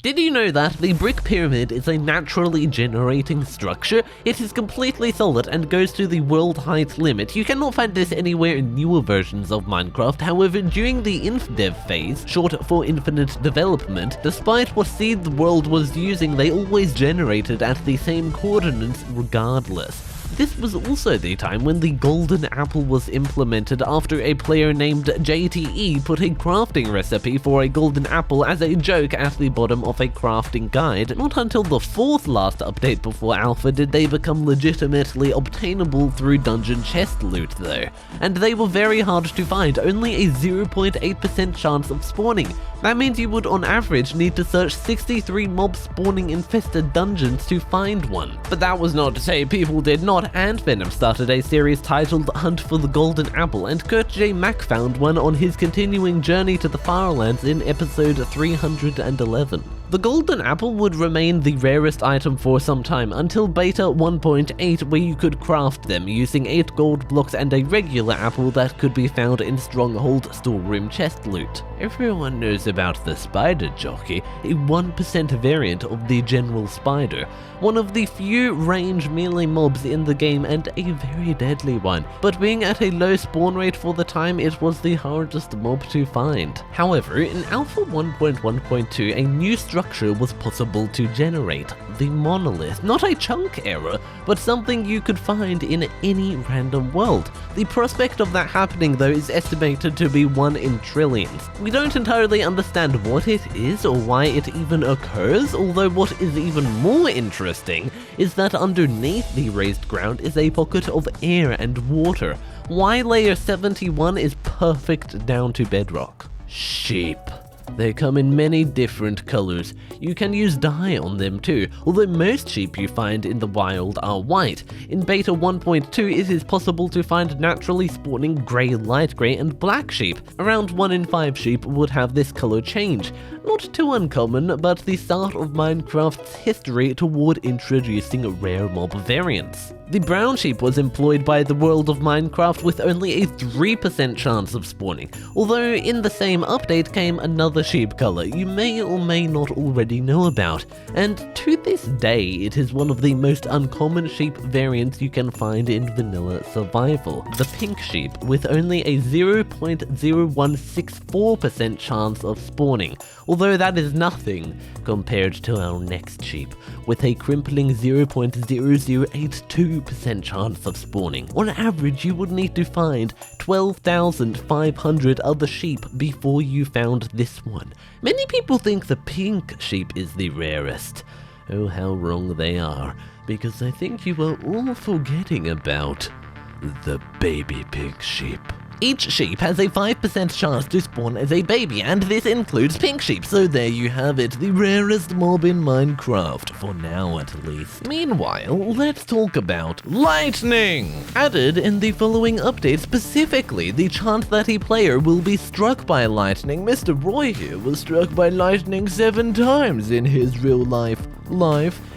Did you know that the brick pyramid is a naturally generating structure? It is completely solid and goes to the world height limit. You cannot find this anywhere in newer versions of Minecraft. However, during the InfDev phase, short for infinite development, despite what seed the world was using, they always generated at the same coordinates regardless. This was also the time when the golden apple was implemented after a player named JTE put a crafting recipe for a golden apple as a joke at the bottom of a crafting guide. Not until the fourth last update before alpha did they become legitimately obtainable through dungeon chest loot though, and they were very hard to find, only a 0.8% chance of spawning. That means you would on average need to search 63 mob spawning infested dungeons to find one. But that was not to say people did not, and Venom started a series titled Hunt for the Golden Apple, and Kurt J. Mack found one on his continuing journey to the Farlands in episode 311. The golden apple would remain the rarest item for some time until beta 1.8, where you could craft them using 8 gold blocks and a regular apple that could be found in stronghold storeroom chest loot. Everyone knows about the Spider Jockey, a 1% variant of the general spider, one of the few range melee mobs in the game and a very deadly one, but being at a low spawn rate for the time, it was the hardest mob to find. However, in Alpha 1.1.2, a new structure was possible to generate, the monolith. Not a chunk error, but something you could find in any random world. The prospect of that happening though is estimated to be 1 in trillions. We don't entirely understand what it is or why it even occurs, although what is even more interesting is that underneath the raised ground is a pocket of air and water. Why layer 71 is perfect down to bedrock. Sheep. They come in many different colors. You can use dye on them too, although most sheep you find in the wild are white. In beta 1.2 it is possible to find naturally spawning grey, light grey and black sheep. Around 1 in 5 sheep would have this color change. Not too uncommon, but the start of Minecraft's history toward introducing rare mob variants. The brown sheep was employed by the world of Minecraft with only a 3% chance of spawning, although in the same update came another sheep color you may or may not already know about, and to this day it is one of the most uncommon sheep variants you can find in vanilla survival, the pink sheep, with only a 0.0164% chance of spawning, although that is nothing compared to our next sheep, with a crippling 0.0082% chance of spawning. On average, you would need to find 12,500 other sheep before you found this one. Many people think the pink sheep is the rarest. Oh, how wrong they are, because I think you are all forgetting about the baby pink sheep. Each sheep has a 5% chance to spawn as a baby, and this includes pink sheep, so there you have it, the rarest mob in Minecraft, for now at least. Meanwhile, let's talk about lightning! Added in the following update, specifically the chance that a player will be struck by lightning. Mr. Roy here was struck by lightning 7 times in his real life.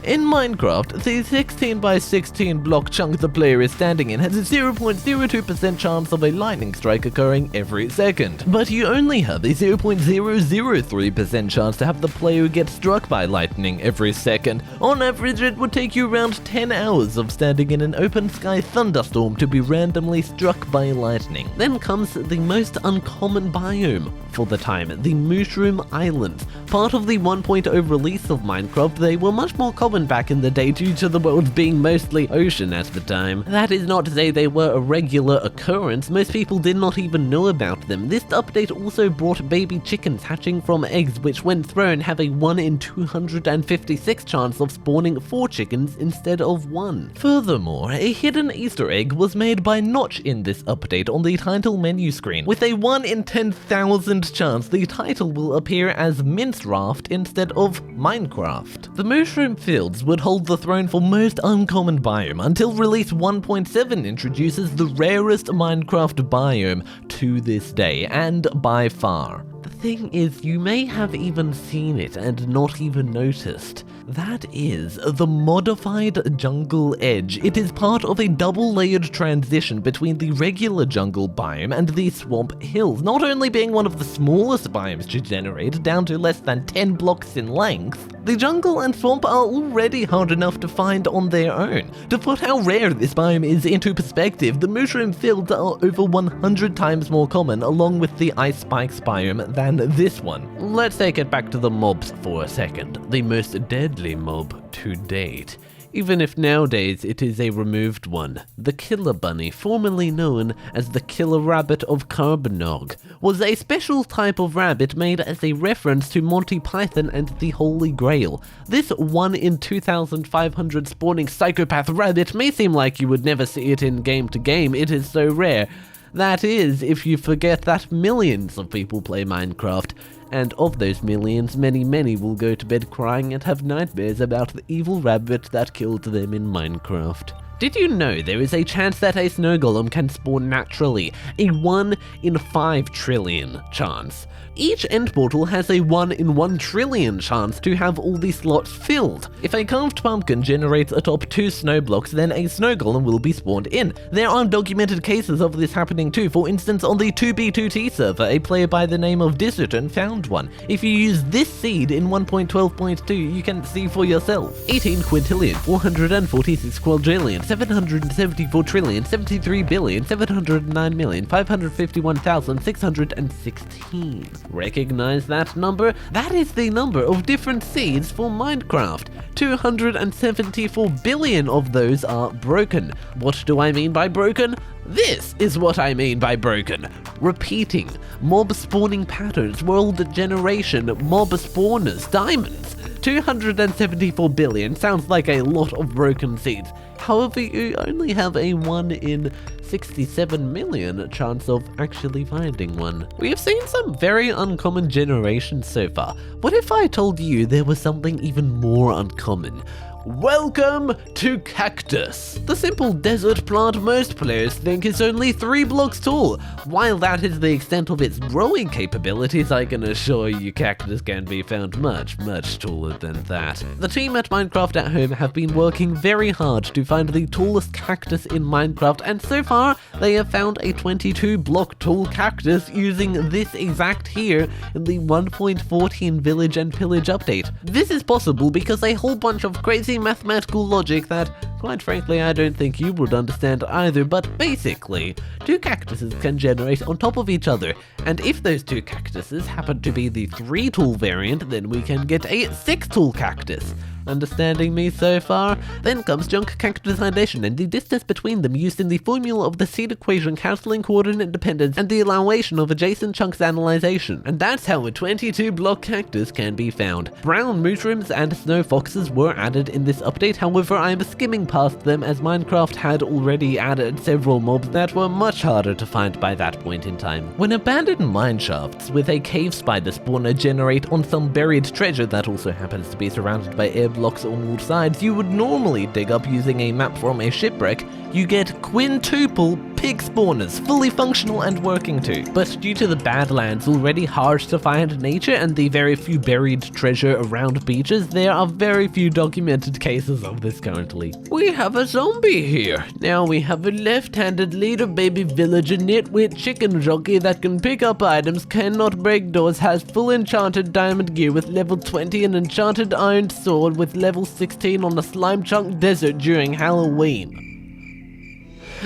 In Minecraft, the 16 by 16 block chunk the player is standing in has a 0.02% chance of a lightning strike occurring every second, but you only have a 0.003% chance to have the player get struck by lightning every second. On average, it would take you around 10 hours of standing in an open sky thunderstorm to be randomly struck by lightning. Then comes the most uncommon biome for the time, the Mushroom Islands. Part of the 1.0 release of Minecraft, they were much more common back in the day due to the world being mostly ocean at the time. That is not to say they were a regular occurrence, most people did not even know about them. This update also brought baby chickens hatching from eggs, which when thrown have a 1 in 256 chance of spawning 4 chickens instead of 1. Furthermore, a hidden Easter egg was made by Notch in this update on the title menu screen. With a 1 in 10,000 chance, the title will appear as Minecraft instead of Minecraft. The Mushroom Fields would hold the throne for most uncommon biome until release 1.7 introduces the rarest Minecraft biome to this day, and by far. The thing is, you may have even seen it and not even noticed. That is the modified jungle edge. It is part of a double-layered transition between the regular jungle biome and the swamp hills, not only being one of the smallest biomes to generate, down to less than 10 blocks in length. The jungle and swamp are already hard enough to find on their own. To put how rare this biome is into perspective, the mushroom fields are over 100 times more common along with the ice spikes biome than this one. Let's take it back to the mobs for a second. The most deadly mob to date. Even if nowadays it is a removed one. The killer bunny, formerly known as the killer rabbit of Carbonog, was a special type of rabbit made as a reference to Monty Python and the Holy Grail. This 1 in 2,500 spawning psychopath rabbit may seem like you would never see it in game to game, it is so rare. That is, if you forget that millions of people play Minecraft. And of those millions, many will go to bed crying and have nightmares about the evil rabbit that killed them in Minecraft. Did you know there is a chance that a snow golem can spawn naturally? A 1 in 5 trillion chance. Each end portal has a 1 in 1 trillion chance to have all the slots filled. If a carved pumpkin generates atop 2 snow blocks, then a snow golem will be spawned in. There are documented cases of this happening too. For instance, on the 2b2t server, a player by the name of Dissertant found one. If you use this seed in 1.12.2, you can see for yourself. 18 quintillion, 446 quadrillion, 774 trillion, 73 billion, 709 million, 551,616. Recognize that number? That is the number of different seeds for Minecraft. 274 billion of those are broken. What do I mean by broken? This is what I mean by broken. Repeating, mob spawning patterns, world generation, mob spawners, diamonds. 274 billion sounds like a lot of broken seeds. However, you only have a 1 in 67 million chance of actually finding one. We have seen some very uncommon generations so far. What if I told you there was something even more uncommon? Welcome to Cactus, the simple desert plant most players think is only 3 blocks tall. While that is the extent of its growing capabilities, I can assure you Cactus can be found much taller than that. The team at Minecraft at Home have been working very hard to find the tallest cactus in Minecraft, and so far they have found a 22 block tall cactus using this exact here in the 1.14 Village and Pillage update. This is possible because a whole bunch of crazy mathematical logic that, quite frankly, I don't think you would understand either, but basically, 2 cactuses can generate on top of each other, and if those 2 cactuses happen to be the 3 tool variant, then we can get a 6 tool cactus. Understanding me so far? Then comes chunk cactusization and the distance between them used in the formula of the seed equation cancelling coordinate dependence and the allowation of adjacent chunks analyzation. And that's how a 22 block cactus can be found. Brown mushrooms and snow foxes were added in this update, however I am skimming past them as Minecraft had already added several mobs that were much harder to find by that point in time. When abandoned mineshafts with a cave spider spawner generate on some buried treasure that also happens to be surrounded by air blocks on all sides you would normally dig up using a map from a shipwreck, you get quintuple pig spawners, fully functional and working too. But due to the Badlands already hard to find nature and the very few buried treasure around beaches, there are very few documented cases of this currently. We have a zombie here. Now we have a left-handed leader baby villager nitwit chicken jockey that can pick up items, cannot break doors, has full enchanted diamond gear with level 20 and enchanted iron sword with level 16 on the slime chunk desert during Halloween.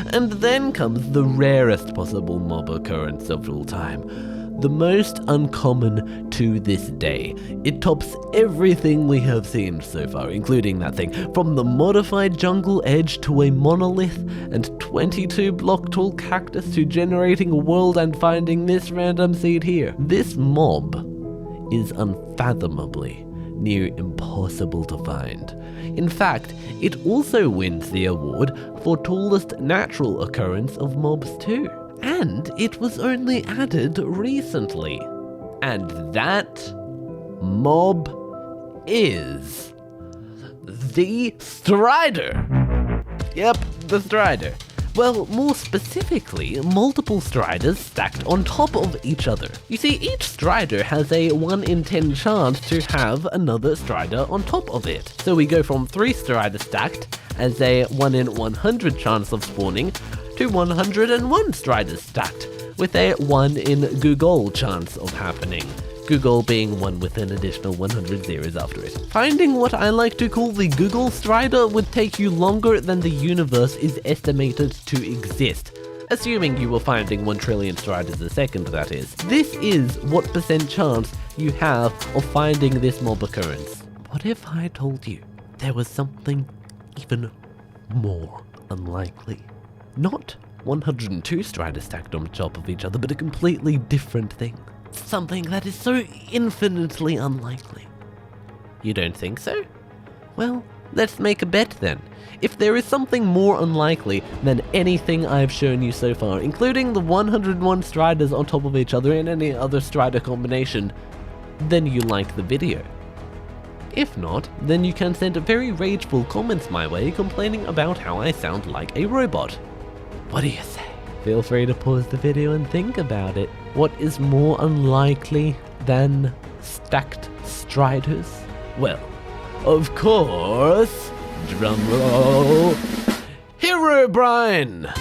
And then comes the rarest possible mob occurrence of all time. The most uncommon to this day. It tops everything we have seen so far, including that thing. From the modified jungle edge to a monolith and 22 block tall cactus to generating a world and finding this random seed here. This mob is unfathomably near impossible to find. In fact, it also wins the award for tallest natural occurrence of mobs too. And it was only added recently. And that mob is the Strider. Yep, the Strider. Well, more specifically, multiple striders stacked on top of each other. You see, each strider has a 1 in 10 chance to have another strider on top of it. So we go from 3 striders stacked as a 1 in 100 chance of spawning to 101 striders stacked with a 1 in Google chance of happening. Google being one with an additional 100 zeros after it. Finding what I like to call the Google strider would take you longer than the universe is estimated to exist. Assuming you were finding 1 trillion striders a second, that is. This is what % chance you have of finding this mob occurrence. What if I told you there was something even more unlikely? Not 102 striders stacked on top of each other, but a completely different thing. Something that is so infinitely unlikely. You don't think so? Well, let's make a bet then. If there is something more unlikely than anything I've shown you so far, including the 101 striders on top of each other in any other strider combination, then you like the video. If not, then you can send very rageful comments my way complaining about how I sound like a robot. What do you say? Feel free to pause the video and think about it. What is more unlikely than stacked striders? Well, of course, drumroll, Herobrine!